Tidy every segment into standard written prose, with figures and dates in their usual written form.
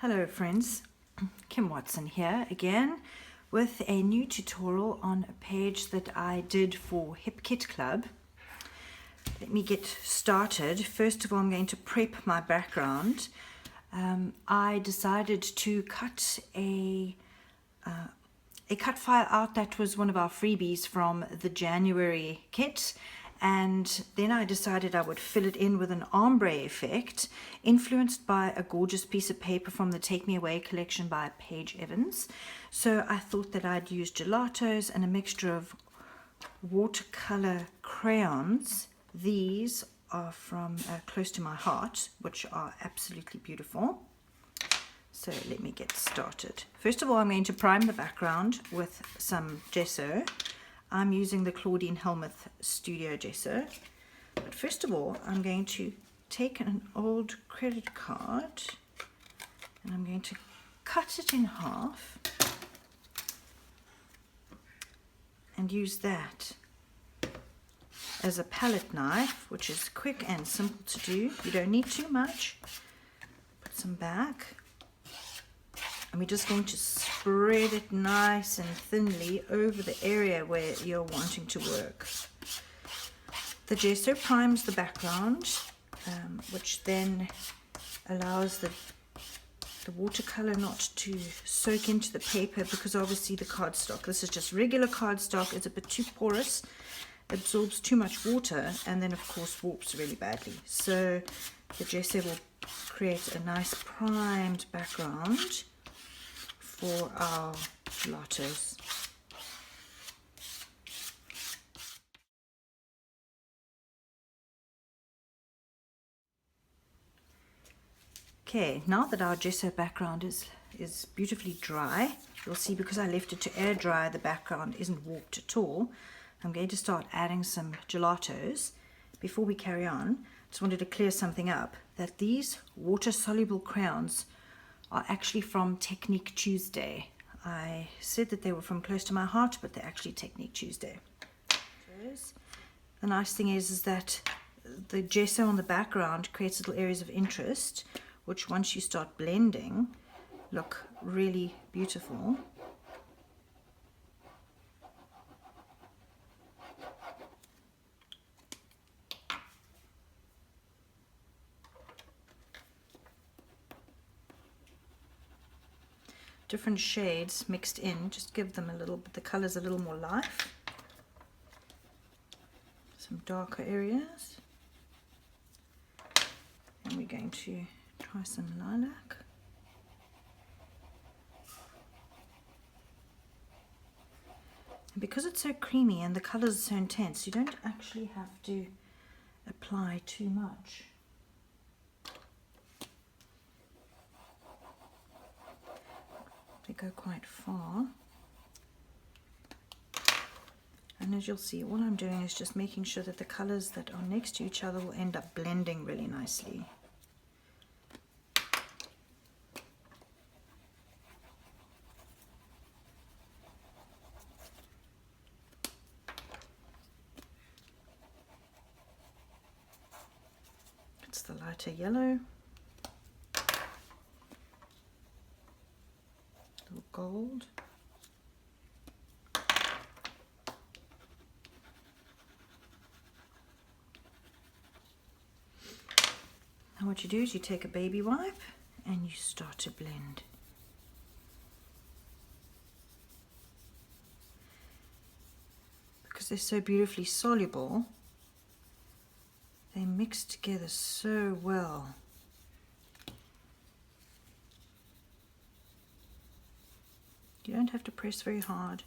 Hello friends, Kim Watson here again with a new tutorial on a page that I did for Hip Kit Club. Let me get started. First of all, I'm going to prep my background. I decided to cut a cut file out that was one of our freebies from the January kit, and then I decided I would fill it in with an ombre effect influenced by a gorgeous piece of paper from the Take Me Away collection by Paige Evans. So I thought that I'd use gelatos and a mixture of watercolor crayons. These are from Close to My Heart, which are absolutely beautiful. So let me get started. First of all, I'm going to prime the background with some gesso. I'm using the Claudine Helmuth Studio Gesso. But first of all, I'm going to take an old credit card and I'm going to cut it in half and use that as a palette knife, which is quick and simple to do. You don't need too much. Put some back. And we're just going to spread it nice and thinly over the area where you're wanting to work. The gesso primes the background, which then allows the watercolor not to soak into the paper, because obviously the cardstock, this is just regular cardstock, it's a bit too porous, absorbs too much water, and then of course warps really badly. So the gesso will create a nice primed background for our gelatos. Okay, now that our gesso background is beautifully dry, you'll see because I left it to air dry, the background isn't warped at all. I'm going to start adding some gelatos. Before we carry on, I just wanted to clear something up, that these water-soluble crayons are actually from Technique Tuesday. I said that they were from Close to My Heart, but they're actually Technique Tuesday. The nice thing is that the gesso on the background creates little areas of interest, which once you start blending, look really beautiful. Different shades mixed in just give them a little bit, the colors a little more life. Some darker areas. And we're going to try some lilac. And because it's so creamy and the colors are so intense, you don't actually have to apply too much. They go quite far, and as you'll see, all I'm doing is just making sure that the colors that are next to each other will end up blending really nicely. It's the lighter yellow, little gold. Now what you do is you take a baby wipe and you start to blend. Because they're so beautifully soluble, they mix together so well. You don't have to press very hard.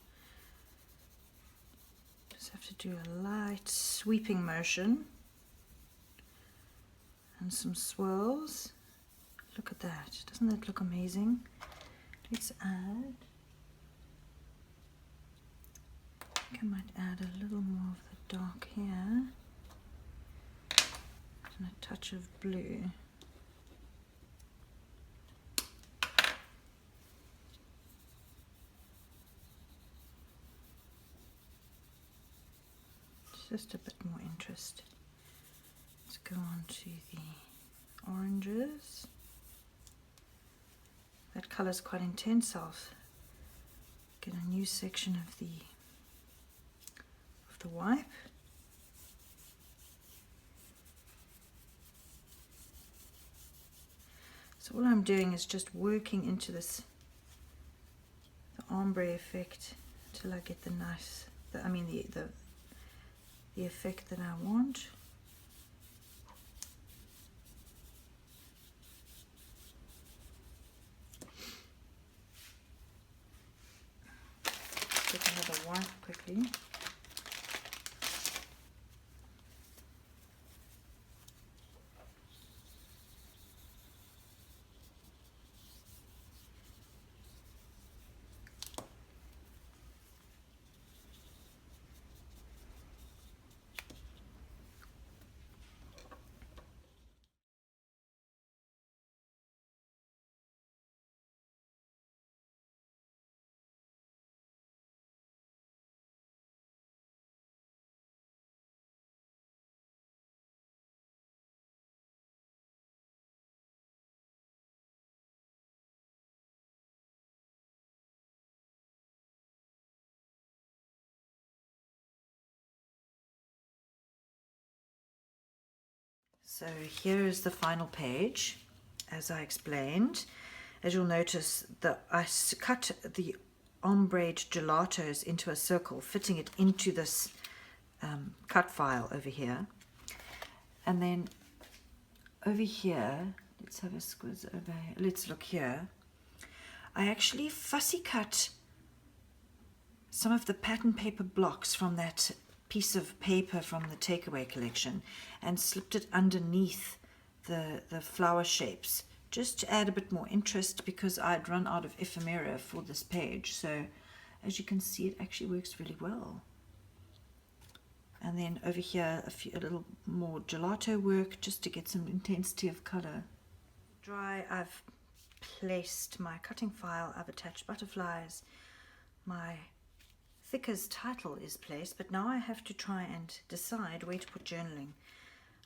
Just have to do a light sweeping motion and some swirls. Look at that. Doesn't that look amazing? Let's add, I think I might add a little more of the dark here and a touch of blue. Just a bit more interest. Let's go on to the oranges. that color is quite intense. I'll get a new section of the wipe. So all I'm doing is just working into the ombre effect till I get the nice, the effect that I want. Get another wipe quickly. So here is the final page, as I explained. As you'll notice, I cut the ombre gelatos into a circle, fitting it into this cut file over here. And then over here, let's have a squiz over here. Let's look here. I actually fussy cut some of the pattern paper blocks from that piece of paper from the takeaway collection and slipped it underneath the flower shapes, just to add a bit more interest, because I'd run out of ephemera for this page. So as you can see, it actually works really well. And then over here a little more gelato work just to get some intensity of color. Dry, I've placed my cutting file, I've attached butterflies, my Thicker's title is placed, but now I have to try and decide where to put journaling.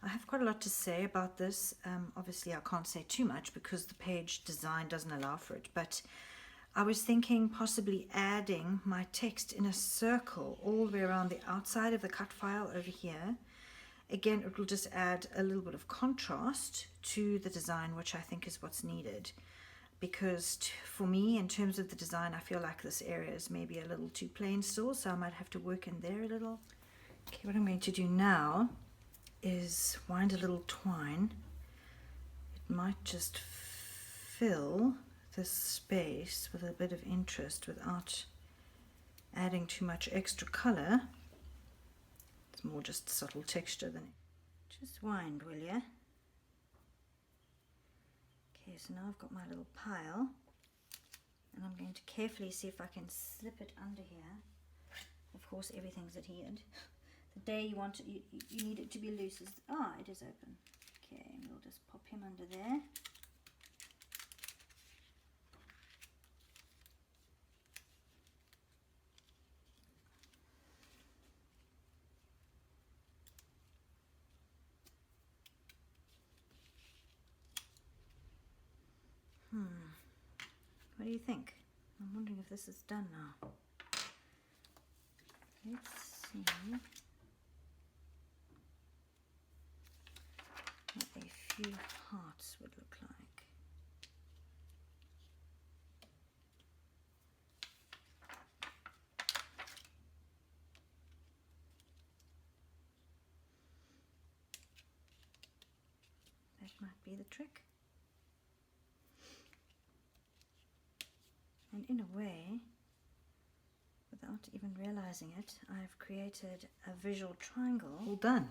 I have quite a lot to say about this. Obviously I can't say too much because the page design doesn't allow for it, but I was thinking possibly adding my text in a circle all the way around the outside of the cut file over here. Again, it will just add a little bit of contrast to the design, which I think is what's needed. Because for me, in terms of the design, I feel like this area is maybe a little too plain still, so I might have to work in there a little. Okay, what I'm going to do now is wind a little twine. It might just fill this space with a bit of interest without adding too much extra color. It's more just subtle texture than it. Just wind, will ya? Okay, so now I've got my little pile, and I'm going to carefully see if I can slip it under here. Of course, everything's adhered. The day you want it, you need it to be loose. It is open. Okay, and we'll just pop him under there. What do you think? I'm wondering if this is done now. Let's see what a few hearts would look like. That might be the trick. And in a way, without even realizing it, I've created a visual triangle. All done.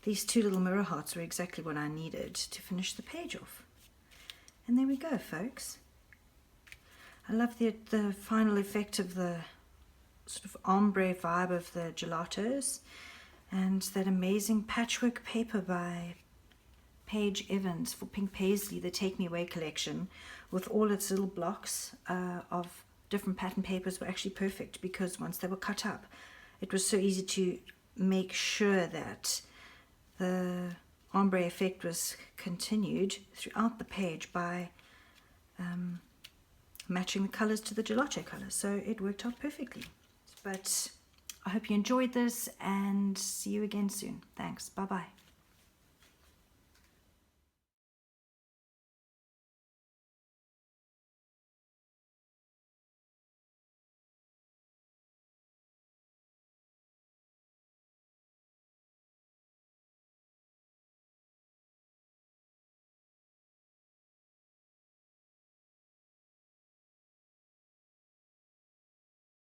These two little mirror hearts were exactly what I needed to finish the page off. And there we go, folks. I love the final effect of the sort of ombre vibe of the gelatos, and that amazing patchwork paper by Paige Evans for Pink Paisley, the Take Me Away collection, with all its little blocks of different pattern papers were actually perfect, because once they were cut up, it was so easy to make sure that the ombre effect was continued throughout the page by matching the colors to the gelato colors, so it worked out perfectly. But I hope you enjoyed this, and see you again soon. Thanks. Bye bye.